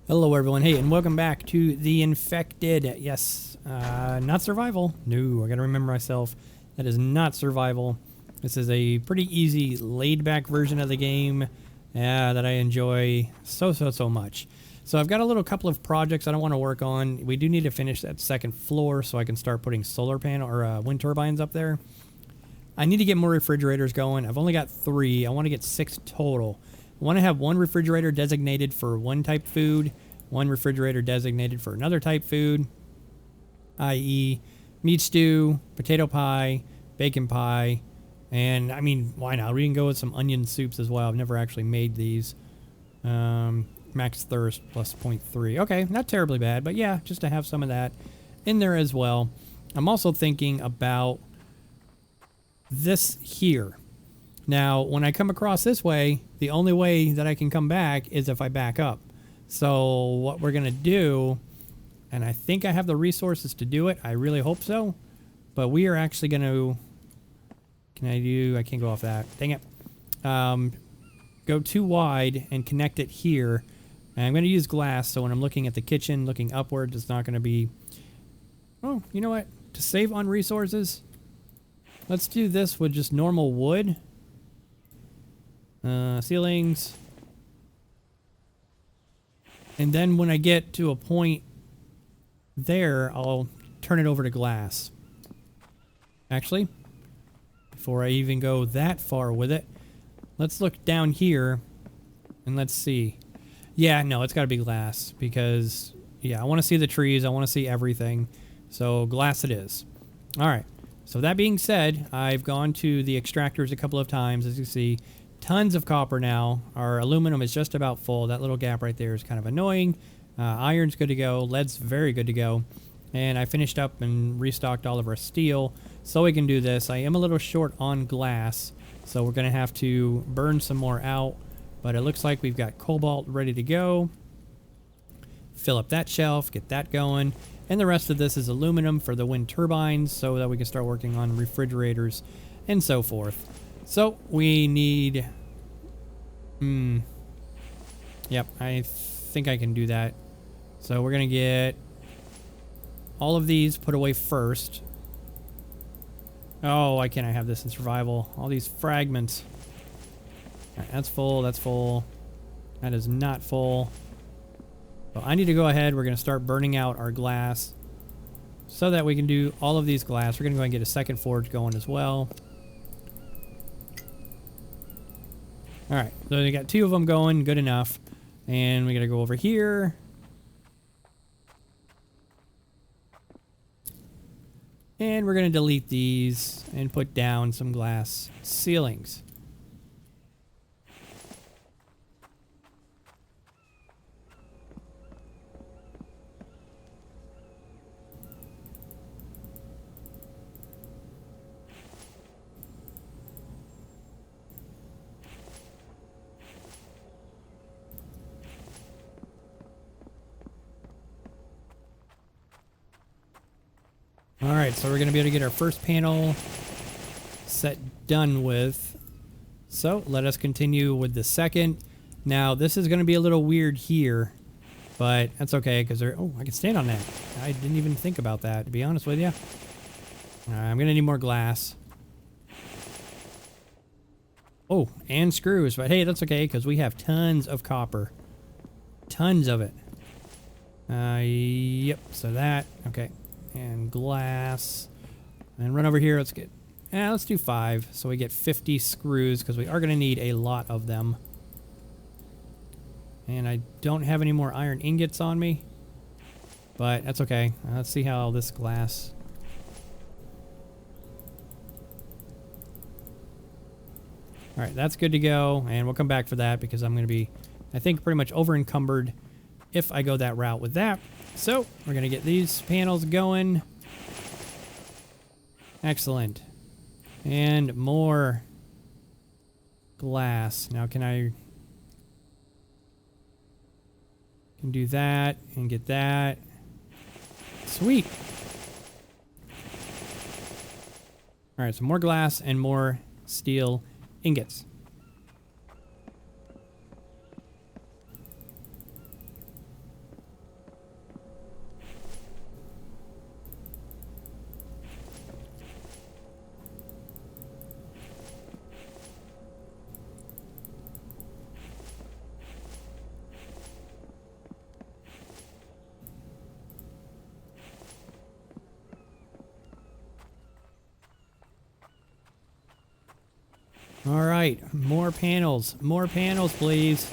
Hello everyone, hey, and welcome back to The Infected. Yes, not survival. No, I gotta remember myself. That is not survival. This is a pretty easy, laid-back version of the game that I enjoy so much. So I've got a little couple of projects that I want to work on. We do need to finish that second floor so I can start putting solar panel or wind turbines up there. I need to get more refrigerators going. I've only got 3. I want to get 6 total. I want to have one refrigerator designated for one type food, one refrigerator designated for another type food, i.e. meat stew, potato pie, bacon pie, and I mean, why not? We can go with some onion soups as well. I've never actually made these. Max thirst plus 0.3. Okay, not terribly bad, but yeah, just to have some of that in there as well. I'm also thinking about this here. Now, when I come across this way, the only way that I can come back is if I back up. So what we're going to do, and I think I have the resources to do it. I really hope so. But we are actually going to... I can't go off that. Dang it. Go too wide and connect it here. And I'm going to use glass, so when I'm looking at the kitchen, looking upwards, it's not going to be... Oh, you know what? To save on resources, let's do this with just normal wood. Ceilings. And then when I get to a point there, I'll turn it over to glass. Actually, before I even go that far with it, let's look down here and let's see. Yeah, no, it's got to be glass because, yeah, I want to see the trees. I want to see everything. So glass it is. All right. So that being said, I've gone to the extractors a couple of times, as you see. Tons of copper now. Our aluminum is just about full. That little gap right there is kind of annoying. Iron's good to go. Lead's very good to go. And I finished up and restocked all of our steel so we can do this. I am a little short on glass, so we're going to have to burn some more out. But it looks like we've got cobalt ready to go. Fill up that shelf, get that going. And the rest of this is aluminum for the wind turbines so that we can start working on refrigerators and so forth. So we need... Yep, I think I can do that. So we're going to get all of these put away first. Oh, why can't I have this in survival? All these fragments. All right, that's full, that's full. That is not full. So I need to go ahead. We're going to start burning out our glass so that we can do all of these glass. We're going to go and get a second forge going as well. All right, so we got 2 of them going, good enough. And we got to go over here. And we're going to delete these and put down some glass ceilings. Alright, so we're going to be able to get our first panel set done with. So let us continue with the second. Now this is going to be a little weird here, but that's okay because oh, I can stand on that. I didn't even think about that, to be honest with you. I'm going to need more glass. Oh, and screws, but hey, that's okay because we have tons of copper. Tons of it. Yep, so that, okay. And glass. And run over here. Let's get... let's do 5. So we get 50 screws because we are going to need a lot of them. And I don't have any more iron ingots on me. But that's okay. Let's see how this glass... Alright, that's good to go. And we'll come back for that because I'm going to be, I think, pretty much over encumbered if I go that route with that. So, we're going to get these panels going. Excellent. And more glass. Now, can do that and get that. Sweet. Alright, so more glass and more steel ingots. All right, more panels, please.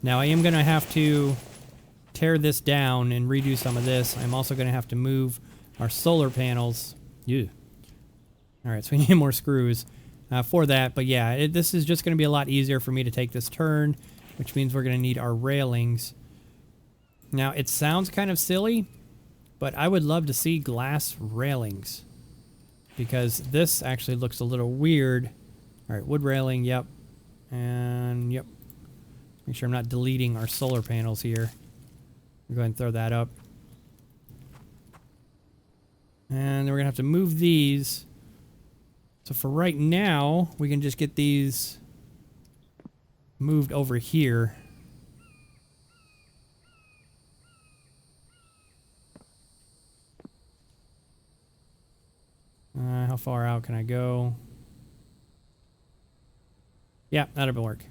Now I am gonna have to tear this down and redo some of this. I'm also gonna have to move our solar panels. Yeah. All right, so we need more screws for that. But yeah, this is just gonna be a lot easier for me to take this turn, which means we're gonna need our railings. Now it sounds kind of silly, but I would love to see glass railings because this actually looks a little weird. All right, wood railing, yep. And yep. Make sure I'm not deleting our solar panels here. We'll go ahead and throw that up. And then we're gonna have to move these. So for right now, we can just get these moved over here. How far out can I go? Yeah, that'll work.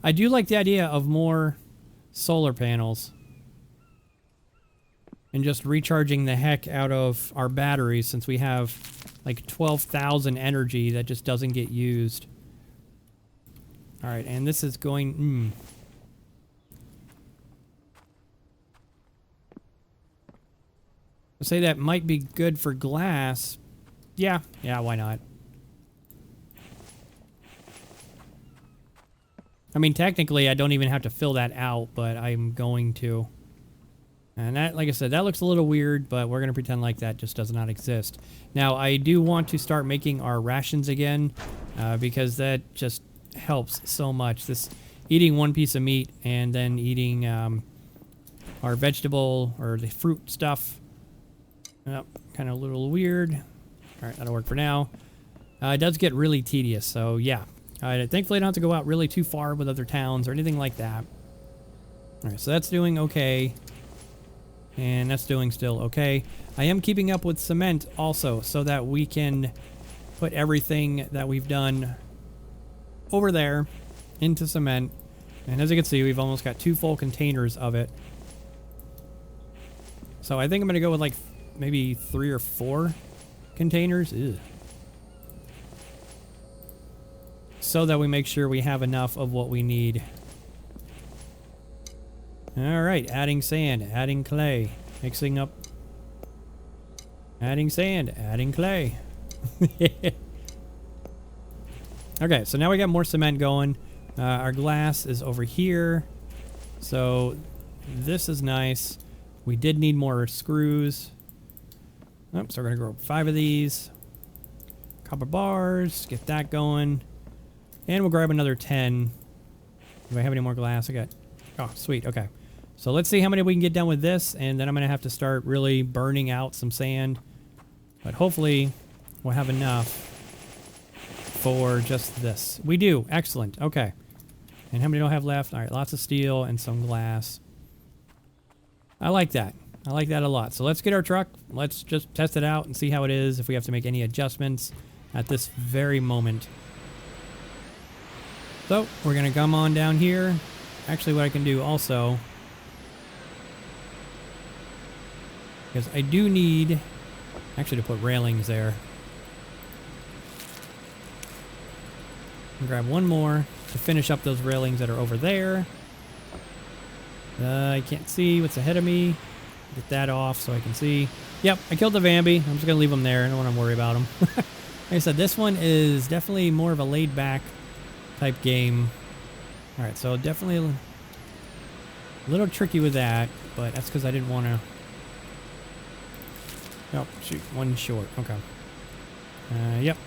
I do like the idea of more solar panels and just recharging the heck out of our batteries since we have like 12,000 energy that just doesn't get used. All right, and this is going... I'll say that might be good for glass. Yeah, why not? I mean, technically, I don't even have to fill that out, but I'm going to. And that, like I said, that looks a little weird, but we're going to pretend like that just does not exist. Now, I do want to start making our rations again, because that just helps so much. This eating one piece of meat and then eating our vegetable or the fruit stuff. Yep, kind of a little weird. All right, that'll work for now. It does get really tedious, so yeah. Thankfully, I don't have to go out really too far with other towns or anything like that. All right, so that's doing okay. And that's doing still okay. I am keeping up with cement also so that we can put everything that we've done over there into cement. And as you can see, we've almost got 2 full containers of it. So I think I'm going to go with like maybe 3 or 4 containers. Ew. So that we make sure we have enough of what we need. Alright, adding sand, adding clay, mixing up, adding sand, adding clay. Okay, so now we got more cement going. Our glass is over here. So this is nice. We did need more screws. Oh, so we're going to grow 5 of these. Copper bars, get that going. And we'll grab another 10. Do I have any more glass? I got... Oh, sweet. Okay. So let's see how many we can get done with this, and then I'm going to have to start really burning out some sand. But hopefully we'll have enough for just this. We do. Excellent. Okay. And how many do I have left? All right, lots of steel and some glass. I like that. I like that a lot. So let's get our truck. Let's just test it out and see how it is, if we have to make any adjustments at this very moment. So, we're going to come on down here. Actually, what I can do also, because I do need, actually, to put railings there. And grab one more to finish up those railings that are over there. I can't see what's ahead of me. Get that off so I can see. Yep, I killed the Bambi. I'm just going to leave them there. I don't want to worry about them. Like I said, this one is definitely more of a laid-back type game. Alright, so definitely a little tricky with that, but that's because I didn't want to... Oh, shoot, one short. Okay. Yep.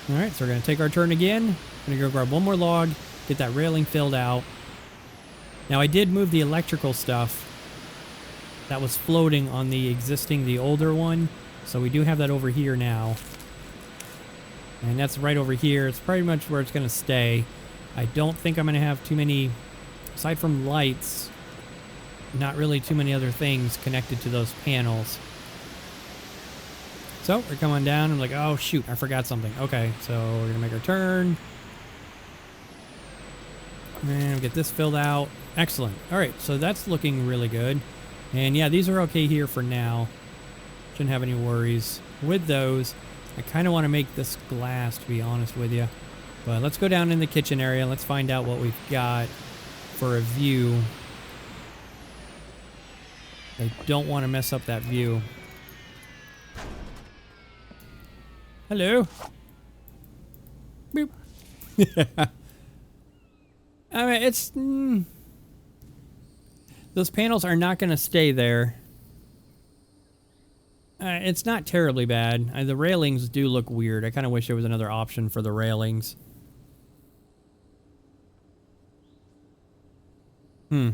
Alright, so we're going to take our turn again. I'm going to go grab one more log, get that railing filled out. Now, I did move the electrical stuff that was floating on the existing, the older one, so we do have that over here now. And that's right over here. It's pretty much where it's going to stay. I don't think I'm going to have too many, aside from lights, not really too many other things connected to those panels. So, we're coming down. I'm like, oh, shoot, I forgot something. Okay, so we're going to make our turn. And get this filled out. Excellent. All right, so that's looking really good. And yeah, these are okay here for now. Shouldn't have any worries with those. I kind of want to make this glass, to be honest with you. But let's go down in the kitchen area. Let's find out what we've got for a view. I don't want to mess up that view. Hello. Boop. I mean, it's... those panels are not going to stay there. It's not terribly bad. The railings do look weird. I kind of wish there was another option for the railings. I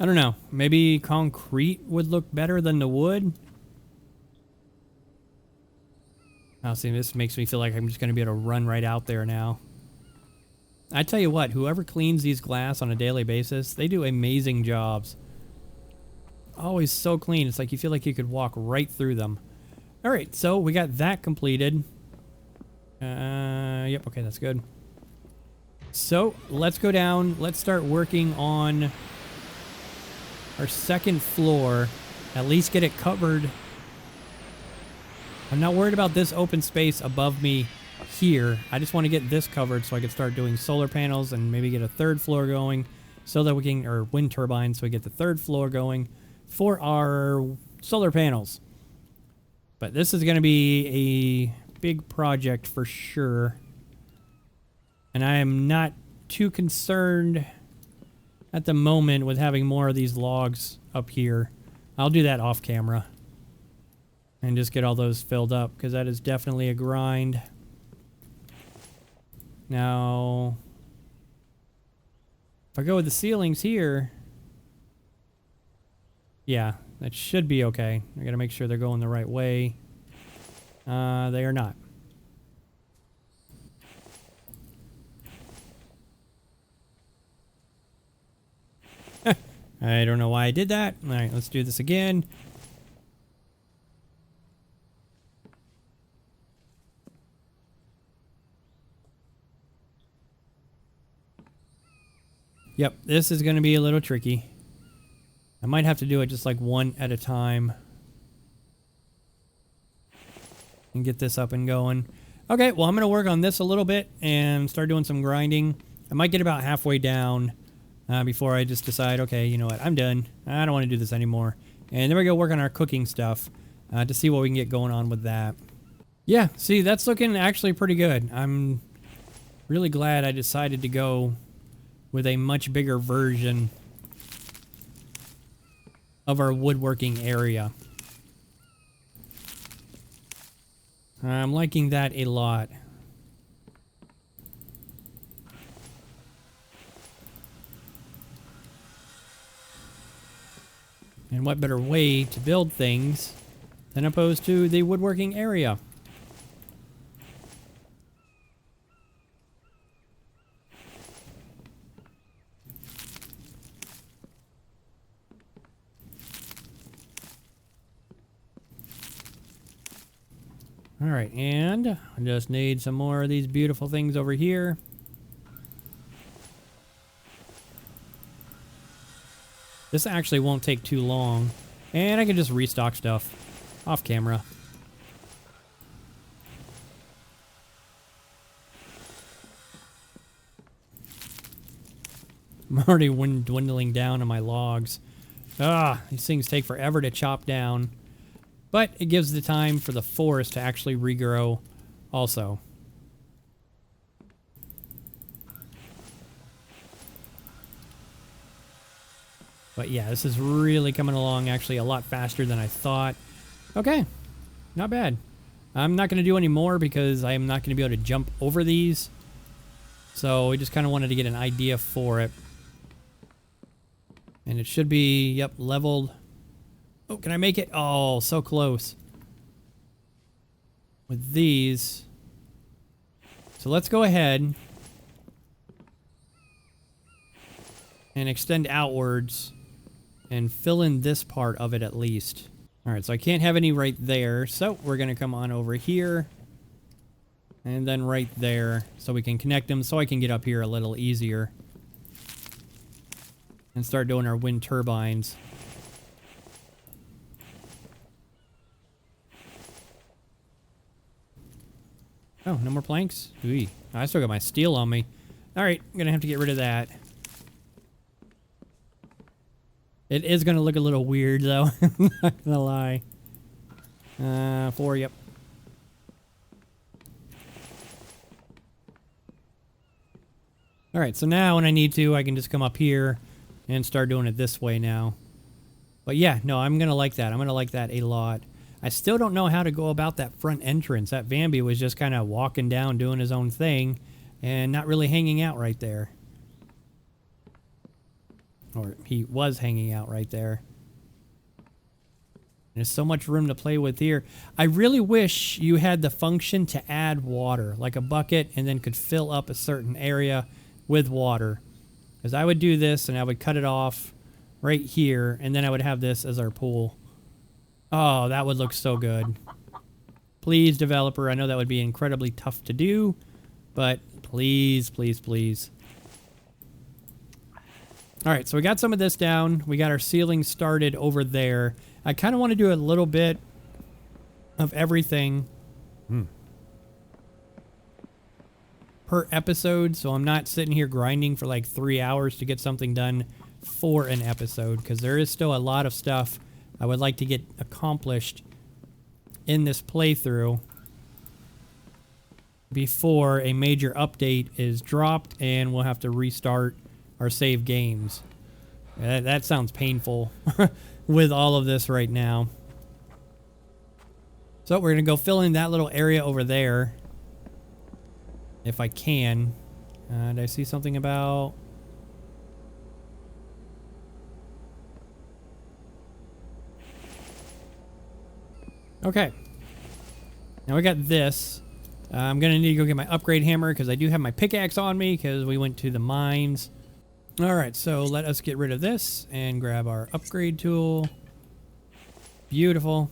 don't know. Maybe concrete would look better than the wood? Oh, see, this makes me feel like I'm just going to be able to run right out there now. I tell you what, whoever cleans these glass on a daily basis, they do amazing jobs. Always so clean. It's like you feel like you could walk right through them. All right, so we got that completed. Yep, okay, that's good. So let's go down. Let's start working on our second floor. At least get it covered. I'm not worried about this open space above me here. I just want to get this covered so I can start doing solar panels and maybe get a third floor going so that we can, or wind turbines, so we get the third floor going for our solar panels. But this is going to be a big project for sure. And I am not too concerned at the moment with having more of these logs up here. I'll do that off camera and just get all those filled up because that is definitely a grind. Now, if I go with the ceilings here, yeah, that should be okay. I gotta make sure they're going the right way. They are not. I don't know why I did that. All right, let's do this again. Yep, this is going to be a little tricky. I might have to do it just like one at a time. And get this up and going. Okay, well, I'm going to work on this a little bit and start doing some grinding. I might get about halfway down before I just decide, okay, you know what, I'm done. I don't want to do this anymore. And then we go work on our cooking stuff to see what we can get going on with that. Yeah, see, that's looking actually pretty good. I'm really glad I decided to go with a much bigger version of our woodworking area. I'm liking that a lot. And what better way to build things than opposed to the woodworking area? All right, and I just need some more of these beautiful things over here. This actually won't take too long, and I can just restock stuff off camera. I'm already dwindling down on my logs. These things take forever to chop down. But it gives the time for the forest to actually regrow also. But yeah, this is really coming along actually a lot faster than I thought. Okay, not bad. I'm not going to do any more because I am not going to be able to jump over these. So we just kind of wanted to get an idea for it. And it should be, yep, leveled. Oh, can I make it? Oh, so close. With these. So let's go ahead and extend outwards and fill in this part of it at least. All right, so I can't have any right there. So we're going to come on over here and then right there so we can connect them so I can get up here a little easier. and start doing our wind turbines. Oh, no more planks? Ooh, I still got my steel on me. Alright, I'm gonna have to get rid of that. It is gonna look a little weird though, I'm not gonna lie. 4, yep. Alright, so now when I need to, I can just come up here and start doing it this way now. But yeah, no, I'm gonna like that. I'm gonna like that a lot. I still don't know how to go about that front entrance. That Bambi was just kind of walking down, doing his own thing, and not really hanging out right there. Or he was hanging out right there. There's so much room to play with here. I really wish you had the function to add water, like a bucket, and then could fill up a certain area with water. Because I would do this, and I would cut it off right here, and then I would have this as our pool. Oh, that would look so good. Please, developer, I know that would be incredibly tough to do, but please, please, please. Alright, so we got some of this down. We got our ceiling started over there. I kind of want to do a little bit of everything per episode, so I'm not sitting here grinding for like 3 hours to get something done for an episode, because there is still a lot of stuff I would like to get accomplished in this playthrough before a major update is dropped and we'll have to restart our save games. That sounds painful with all of this right now. So we're going to go fill in that little area over there. If I can. Did I see something about... Okay. Now we got this. I'm going to need to go get my upgrade hammer because I do have my pickaxe on me because we went to the mines. Alright, so let us get rid of this and grab our upgrade tool. Beautiful.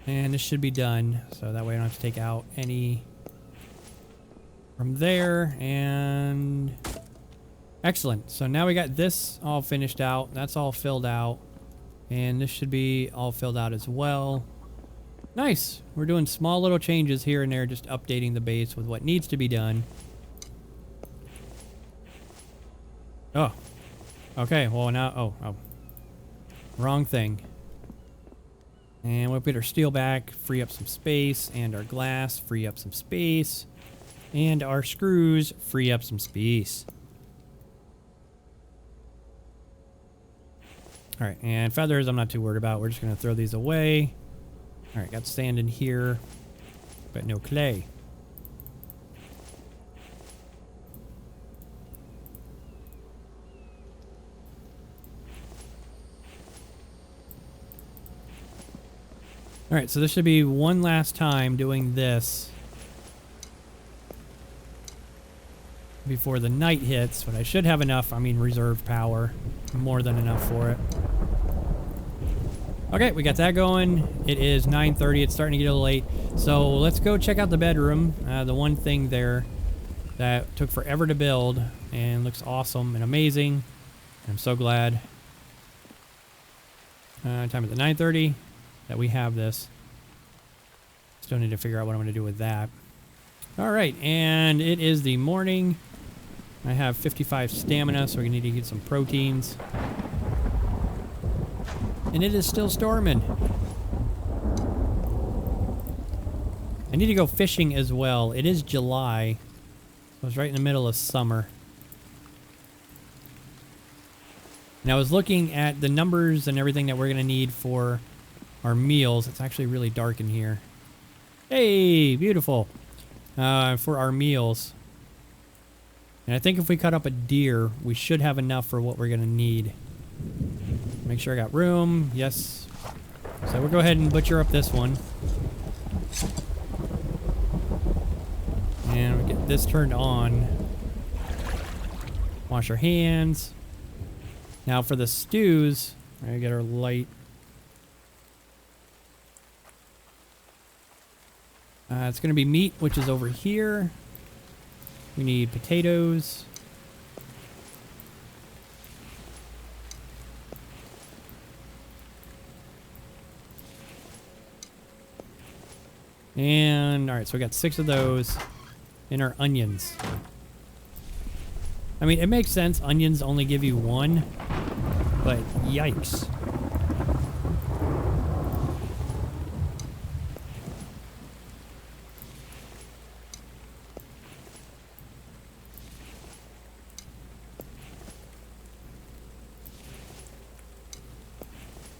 And this should be done, so that way I don't have to take out any from there. And excellent. So now we got this all finished out. That's all filled out. And this should be all filled out as well. Nice. We're doing small little changes here and there, just updating the base with what needs to be done. Oh. Okay, well now... Oh. Wrong thing. And we'll put our steel back, free up some space, and our glass, free up some space, and our screws, free up some space. Alright, and feathers I'm not too worried about. We're just going to throw these away. Alright, got sand in here, but no clay. Alright, so this should be one last time doing this before the night hits, but I should have enough, reserve power. More than enough for it. Okay, we got that going. It is 9:30. It's starting to get a little late. So let's go check out the bedroom. The one thing there that took forever to build and looks awesome and amazing. I'm so glad. Time at the 9:30 that we have this. Still need to figure out what I'm going to do with that. All right, and it is the morning. I have 55 stamina, so we need to get some proteins. And it is still storming. I need to go fishing as well. It is July. So it's right in the middle of summer. And I was looking at the numbers and everything that we're going to need for our meals. It's actually really dark in here. Hey, beautiful. For our meals. And I think if we cut up a deer, we should have enough for what we're going to need. Make sure I got room. Yes. So we'll go ahead and butcher up this one. And we get this turned on. Wash our hands. Now for the stews, I get our light. It's going to be meat, which is over here. We need potatoes. And, alright, so we got 6 of those in our onions. I mean, it makes sense. Onions only give you 1, but yikes.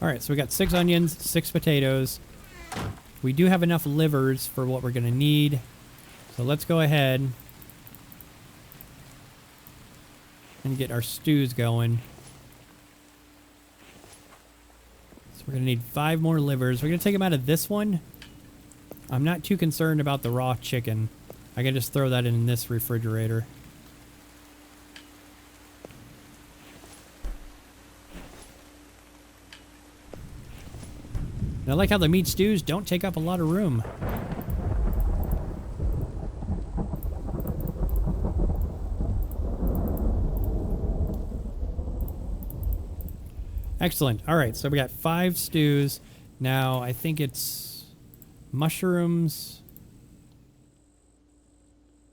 Alright, so we got 6 onions, 6 potatoes. We do have enough livers for what we're going to need. So let's go ahead and get our stews going. So we're going to need 5 more livers. We're going to take them out of this one. I'm not too concerned about the raw chicken. I can just throw that in this refrigerator. And I like how the meat stews don't take up a lot of room. Excellent. All right, so we got 5 stews. Now, I think it's mushrooms,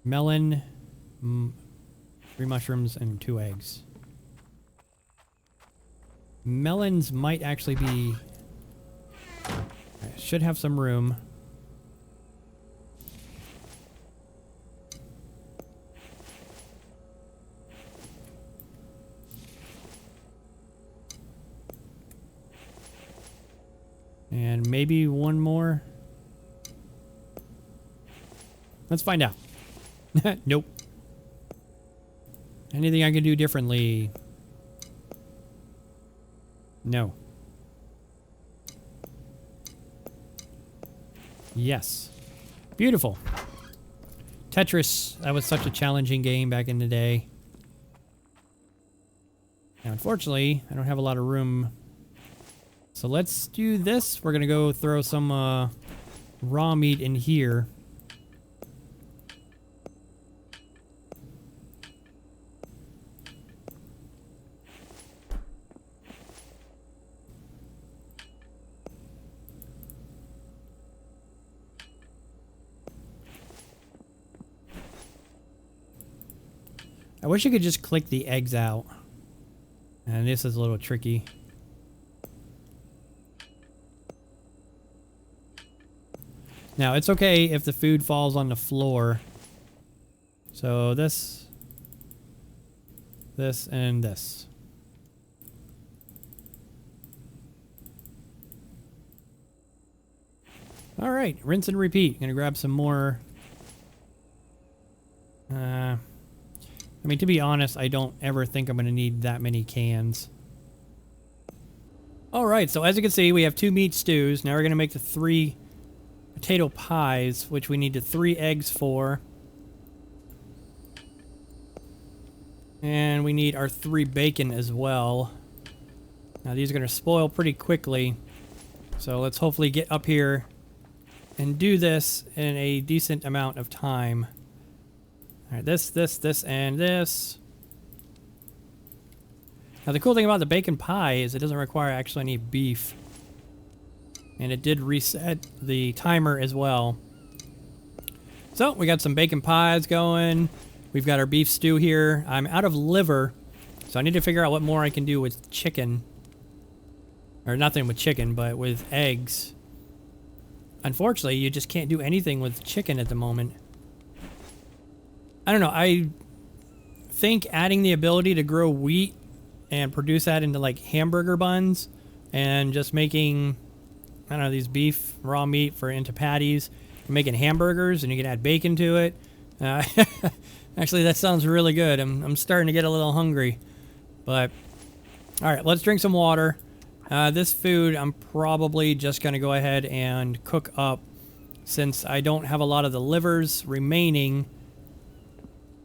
melon, 3 mushrooms, and 2 eggs. Melons might actually be... I should have some room. And maybe one more. Let's find out. Nope. Anything I can do differently? No. Yes. Beautiful. Tetris, that was such a challenging game back in the day. Now, unfortunately, I don't have a lot of room. So let's do this. We're going to go throw some raw meat in here. I wish you could just click the eggs out. And this is a little tricky. Now, it's okay if the food falls on the floor. So this, and this. All right, rinse and repeat. Gonna grab some more. I mean, to be honest, I don't ever think I'm gonna need that many cans. All right, so as you can see, we have 2 meat stews. Now we're gonna make the 3 potato pies, which we need 3 eggs for. And we need our 3 bacon as well. Now these are going to spoil pretty quickly. So let's hopefully get up here and do this in a decent amount of time. Alright, this, and this. Now the cool thing about the bacon pie is it doesn't require actually any beef. And it did reset the timer as well. So, we got some bacon pies going. We've got our beef stew here. I'm out of liver, so I need to figure out what more I can do with chicken. Or nothing with chicken, but with eggs. Unfortunately, you just can't do anything with chicken at the moment. I don't know, I think adding the ability to grow wheat and produce that into like hamburger buns and just making... I don't know, these beef, raw meat into patties. You're making hamburgers and you can add bacon to it. Actually, that sounds really good. I'm starting to get a little hungry. But, alright, let's drink some water. This food, I'm probably just going to go ahead and cook up since I don't have a lot of the livers remaining.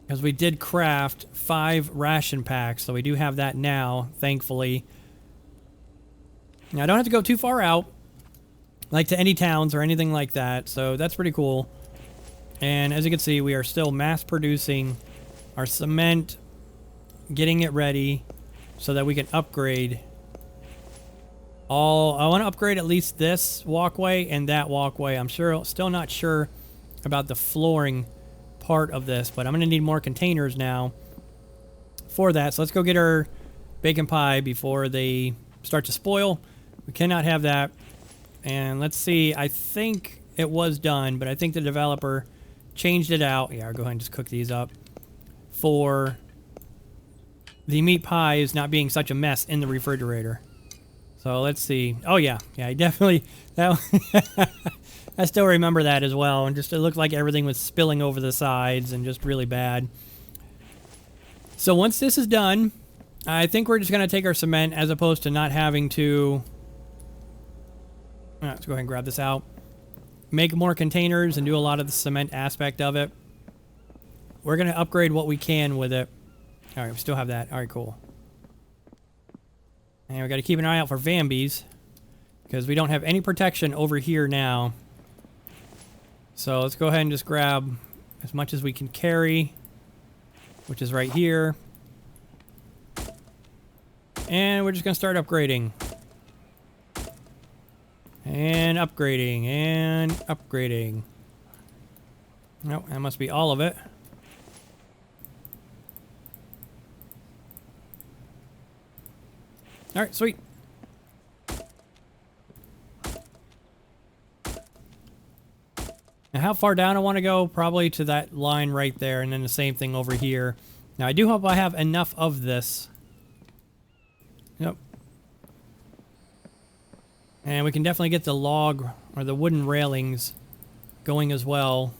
Because we did craft 5 ration packs, so we do have that now, thankfully. Now, I don't have to go too far out. Like to any towns or anything like that, so that's pretty cool. And as you can see, we are still mass producing our cement, getting it ready so that we can upgrade I want to upgrade at least this walkway and that walkway. I'm still not sure about the flooring part of this, but I'm going to need more containers now for that. So let's go get our bacon pie before they start to spoil. We cannot have that. And let's see, I think it was done, but I think the developer changed it out. Yeah, I'll go ahead and just cook these up for the meat pies not being such a mess in the refrigerator. So let's see. Oh yeah, I definitely that. I still remember that as well, and just it looked like everything was spilling over the sides and just really bad. So once this is done, I think we're just gonna take our cement as opposed to not having to. Let's go ahead and grab this out. Make more containers and do a lot of the cement aspect of it. We're gonna upgrade what we can with it. All right, we still have that. All right, cool. And we got to keep an eye out for Vambies, because we don't have any protection over here now. So let's go ahead and just grab as much as we can carry, which is right here. And we're just going to start upgrading. And upgrading, and upgrading. Nope, that must be all of it. All right, sweet. Now, how far down I want to go? Probably to that line right there, and then the same thing over here. Now, I do hope I have enough of this. Yep. And we can definitely get the log or the wooden railings going as well.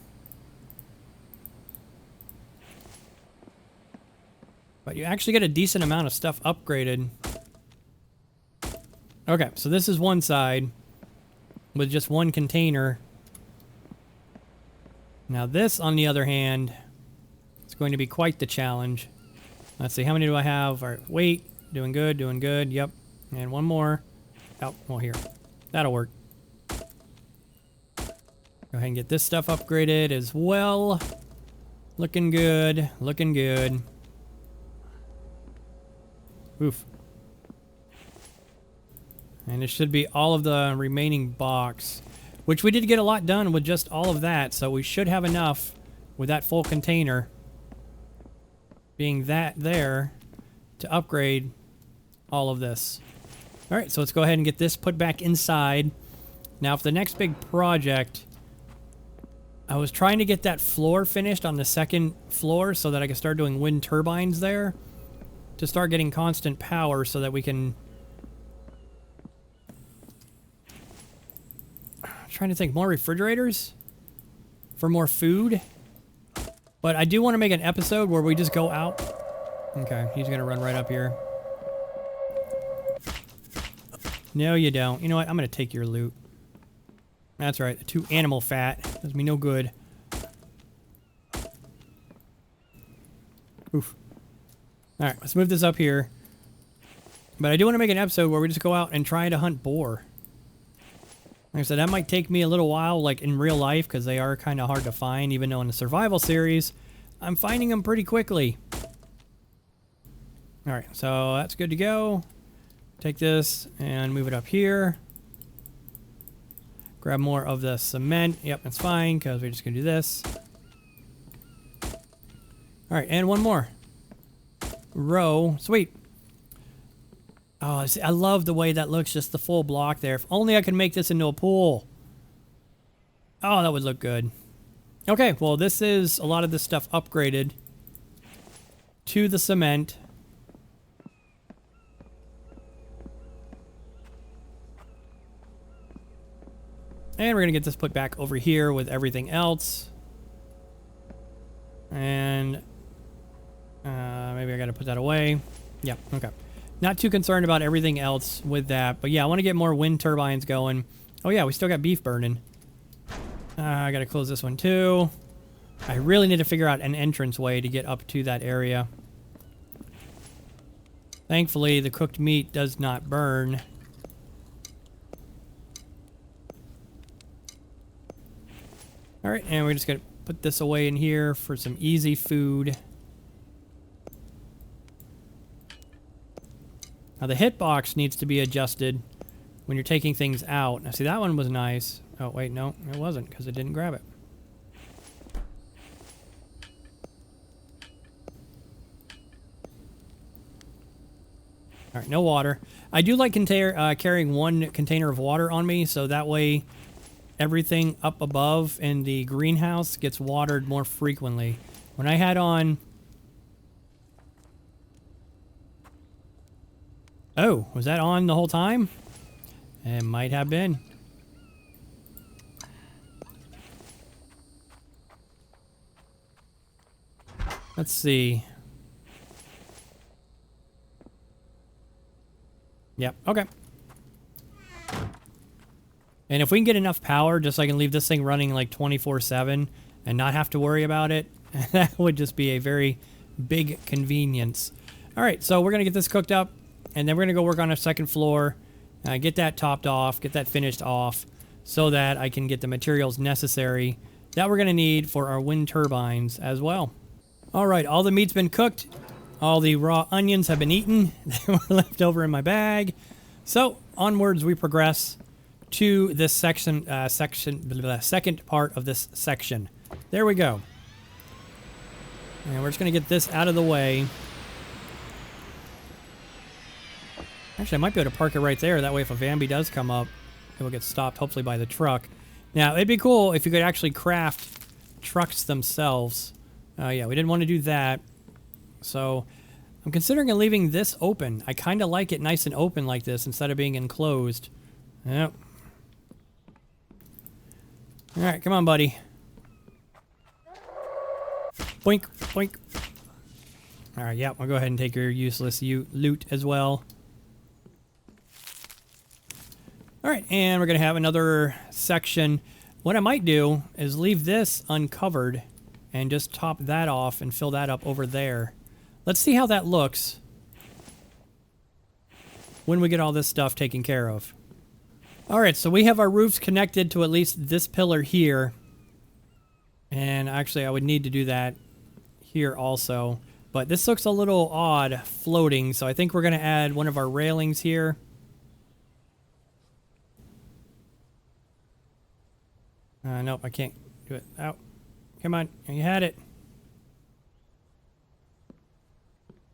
But you actually get a decent amount of stuff upgraded. Okay, so this is one side with just one container. Now this, on the other hand, is going to be quite the challenge. Let's see, how many do I have? All right, wait, doing good, yep. And one more. Oh, well here, that'll work. Go ahead and get this stuff upgraded as well. Looking good, looking good. Oof. And it should be all of the remaining box, which we did get a lot done with just all of that, so we should have enough with that full container being that there to upgrade all of this. All right, so let's go ahead and get this put back inside. Now, for the next big project, I was trying to get that floor finished on the second floor so that I could start doing wind turbines there to start getting constant power so that we can... Trying to think, more refrigerators for more food. But I do want to make an episode where we just go out. Okay, he's gonna run right up here. No, you don't. You know what? I'm gonna take your loot. That's right. 2 animal fat does me no good. Oof. All right, let's move this up here. But I do want to make an episode where we just go out and try to hunt boar. Like I said, that might take me a little while, like in real life, because they are kind of hard to find, even though in the survival series, I'm finding them pretty quickly. All right, so that's good to go. Take this and move it up here. Grab more of the cement. Yep, that's fine, because we're just going to do this. All right, and one more row. Sweet. Oh, I love the way that looks, just the full block there. If only I could make this into a pool. Oh, that would look good. Okay, well, this is a lot of this stuff upgraded to the cement. And we're going to get this put back over here with everything else. And maybe I got to put that away. Yeah, okay. Not too concerned about everything else with that. But yeah, I want to get more wind turbines going. Oh yeah, we still got beef burning. I got to close this one too. I really need to figure out an entrance way to get up to that area. Thankfully, the cooked meat does not burn. Alright, and we're just going to put this away in here for some easy food. Now the hitbox needs to be adjusted when you're taking things out. Now, see, that one was nice. Oh, wait, no, it wasn't because it didn't grab it. All right, no water. I do like carrying one container of water on me, so that way everything up above in the greenhouse gets watered more frequently. When I had on... Oh, was that on the whole time? It might have been. Let's see. Yep, okay. And if we can get enough power, just so I can leave this thing running like 24/7 and not have to worry about it, that would just be a very big convenience. All right, so we're going to get this cooked up, and then we're going to go work on a second floor, get that topped off, get that finished off, so that I can get the materials necessary that we're going to need for our wind turbines as well. All right, all the meat's been cooked. All the raw onions have been eaten. They were left over in my bag. So onwards we progress to this second part of this section. There we go. And we're just going to get this out of the way. Actually, I might be able to park it right there. That way if a Vambi does come up, it will get stopped, hopefully by the truck. Now, it'd be cool if you could actually craft trucks themselves. Yeah, we didn't want to do that. So, I'm considering leaving this open. I kind of like it nice and open like this instead of being enclosed. Yep. Alright, come on, buddy. Boink, boink. Alright, yep, I'll go ahead and take your useless loot as well. Alright, and we're going to have another section. What I might do is leave this uncovered and just top that off and fill that up over there. Let's see how that looks when we get all this stuff taken care of. Alright, so we have our roofs connected to at least this pillar here. And actually, I would need to do that here also. But this looks a little odd floating, so I think we're going to add one of our railings here. Nope, I can't do it. Out. Come on, you had it.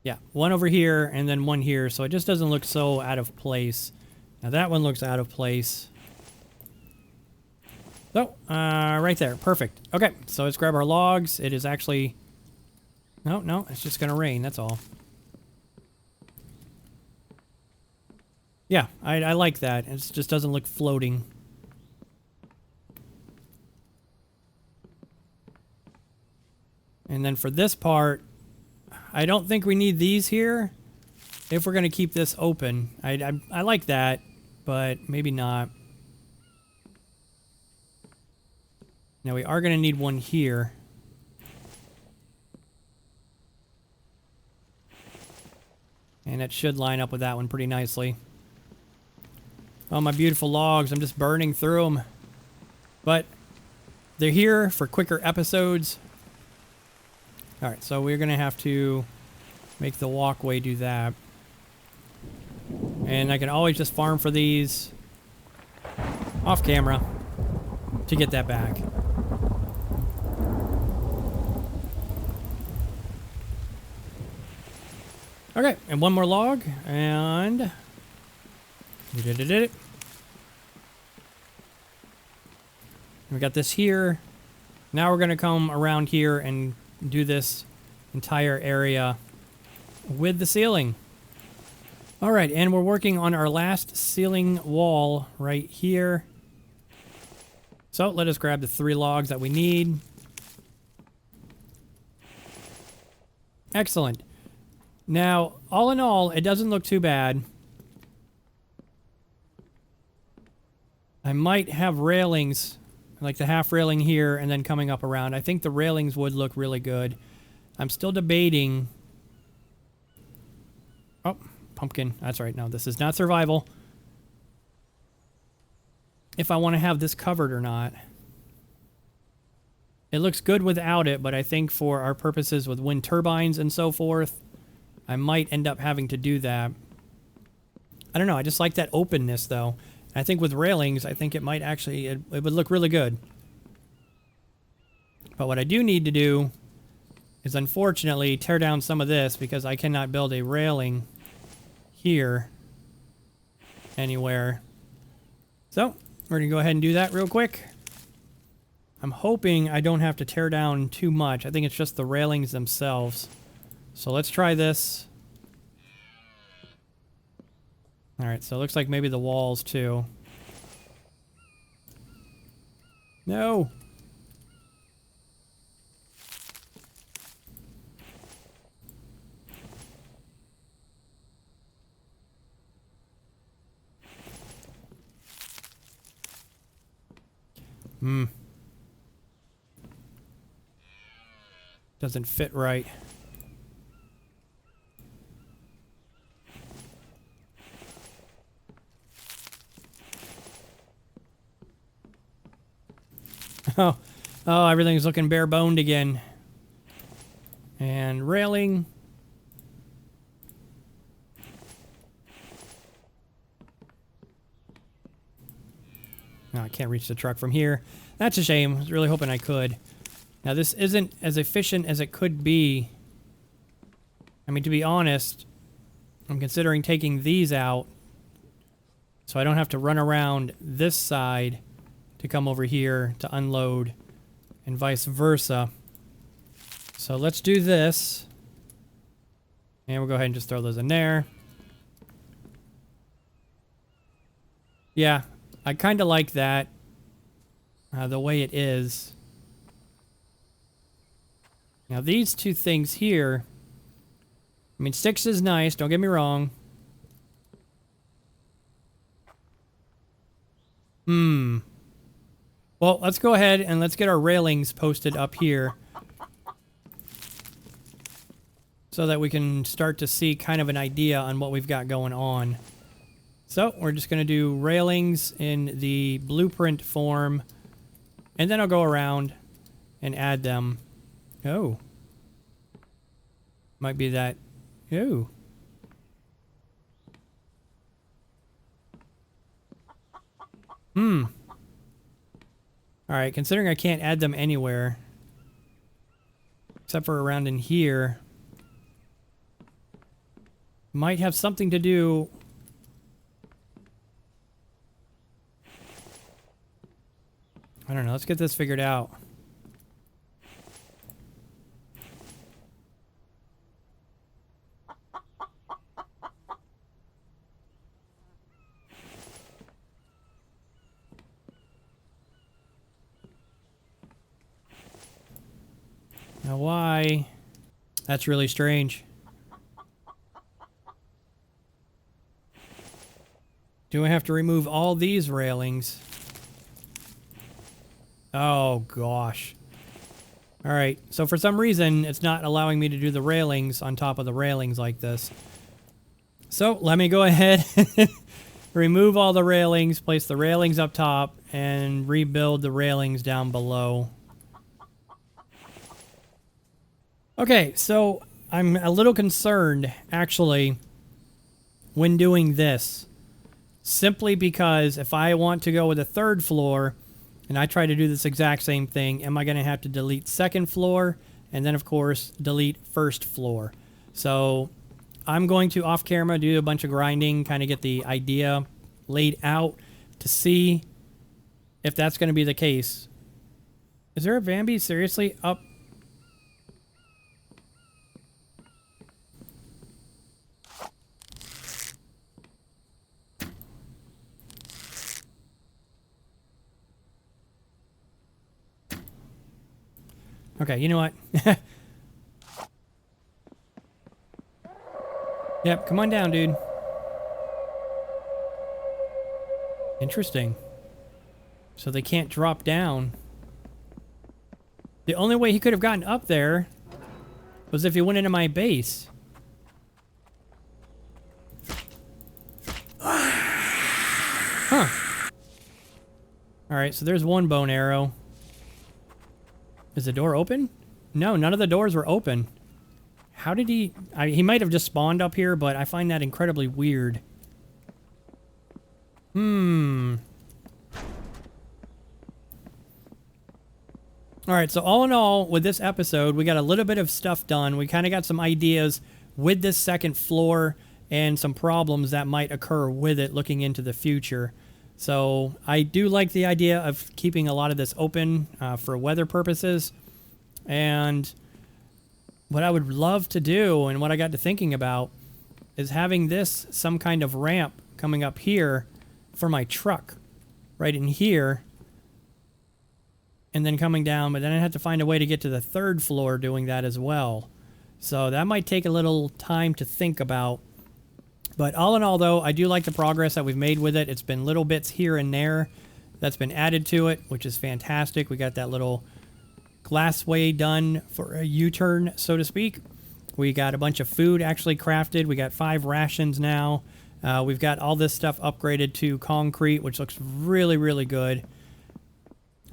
Yeah, one over here and then one here, so it just doesn't look so out of place. Now that one looks out of place. So, right there, perfect. Okay, so let's grab our logs. It is actually... No, it's just gonna rain, that's all. Yeah, I like that. It just doesn't look floating. And then for this part, I don't think we need these here if we're going to keep this open. I like that, but maybe not. Now we are going to need one here. And it should line up with that one pretty nicely. Oh, my beautiful logs. I'm just burning through them. But they're here for quicker episodes. Alright, so we're going to have to make the walkway do that. And I can always just farm for these off camera to get that back. Okay, and one more log, and we did it. We got this here. Now we're going to come around here and do this entire area with the ceiling. All right, and we're working on our last ceiling wall right here. So let us grab the 3 logs that we need. Excellent. Now, all in all, it doesn't look too bad. I might have railings, like the half railing here and then coming up around. I think the railings would look really good. I'm still debating. Oh, pumpkin. That's right. No, this is not survival. If I want to have this covered or not. It looks good without it, but I think for our purposes with wind turbines and so forth, I might end up having to do that. I don't know. I just like that openness, though. I think with railings, I think it might actually, it would look really good. But what I do need to do is unfortunately tear down some of this because I cannot build a railing here anywhere. So we're going to go ahead and do that real quick. I'm hoping I don't have to tear down too much. I think it's just the railings themselves. So let's try this. Alright, so it looks like maybe the walls too. No! Doesn't fit right. Oh, everything's looking bare boned again. And railing. No, I can't reach the truck from here. That's a shame. I was really hoping I could. Now, this isn't as efficient as it could be. I mean, to be honest, I'm considering taking these out so I don't have to run around this side to come over here to unload and vice versa. So let's do this. And we'll go ahead and just throw those in there. Yeah, I kind of like that. The way it is. Now these two things here, I mean, 6 is nice, don't get me wrong. Well, let's go ahead and let's get our railings posted up here so that we can start to see kind of an idea on what we've got going on. So we're just going to do railings in the blueprint form, and then I'll go around and add them. Oh. Might be that. Oh. Alright, considering I can't add them anywhere, except for around in here, might have something to do. I don't know, let's get this figured out. Now why? That's really strange. Do I have to remove all these railings? Oh gosh. Alright, so for some reason it's not allowing me to do the railings on top of the railings like this. So let me go ahead and remove all the railings, place the railings up top, and rebuild the railings down below. Okay, so I'm a little concerned, actually, when doing this. Simply because if I want to go with a third floor, and I try to do this exact same thing, am I going to have to delete second floor, and then, of course, delete first floor? So I'm going to, off camera, do a bunch of grinding, kind of get the idea laid out to see if that's going to be the case. Is there a Bambi seriously up? Okay, you know what? Yep, come on down, dude. Interesting. So they can't drop down. The only way he could have gotten up there was if he went into my base. Huh. Alright, so there's one bone arrow. Is the door open? No, none of the doors were open. How did he... he might have just spawned up here, but I find that incredibly weird. All right, so all in all, with this episode, we got a little bit of stuff done. We kind of got some ideas with this second floor and some problems that might occur with it looking into the future. So I do like the idea of keeping a lot of this open for weather purposes. And what I would love to do, and what I got to thinking about, is having this some kind of ramp coming up here for my truck, right in here, and then coming down, but then I have to find a way to get to the third floor doing that as well. So that might take a little time to think about. But all in all, though, I do like the progress that we've made with it. It's been little bits here and there that's been added to it, which is fantastic. We got that little glassway done for a U-turn, so to speak. We got a bunch of food actually crafted. We got 5 rations now. We've got all this stuff upgraded to concrete, which looks really, really good.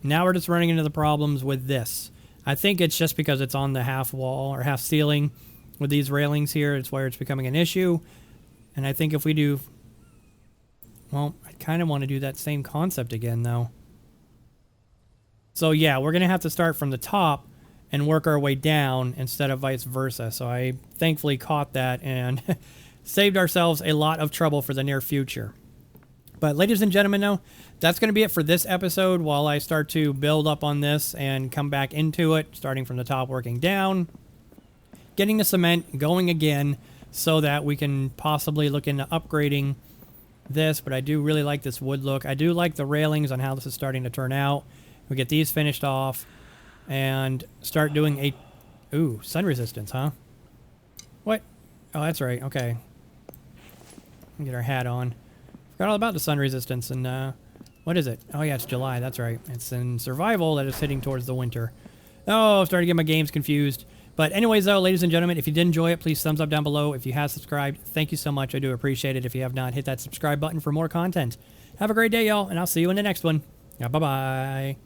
Now we're just running into the problems with this. I think it's just because it's on the half wall or half ceiling with these railings here. It's where it's becoming an issue. And I think if we do... Well, I kind of want to do that same concept again, though. So yeah, we're going to have to start from the top and work our way down instead of vice versa. So I thankfully caught that and saved ourselves a lot of trouble for the near future. But ladies and gentlemen, though, that's going to be it for this episode while I start to build up on this and come back into it, starting from the top, working down, getting the cement going again so that we can possibly look into upgrading this. But I do really like this wood look. I do like the railings on how this is starting to turn out. We get these finished off and start doing a... Ooh, sun resistance, huh? What? Oh, that's right. Okay. Get our hat on. Forgot all about the sun resistance, and what is it? Oh yeah, it's July, that's right. It's in survival that is heading towards the winter. Oh, I'm starting to get my games confused. But anyways, though, ladies and gentlemen, if you did enjoy it, please thumbs up down below. If you have subscribed, thank you so much. I do appreciate it. If you have not, hit that subscribe button for more content. Have a great day, y'all, and I'll see you in the next one. Yeah, bye-bye.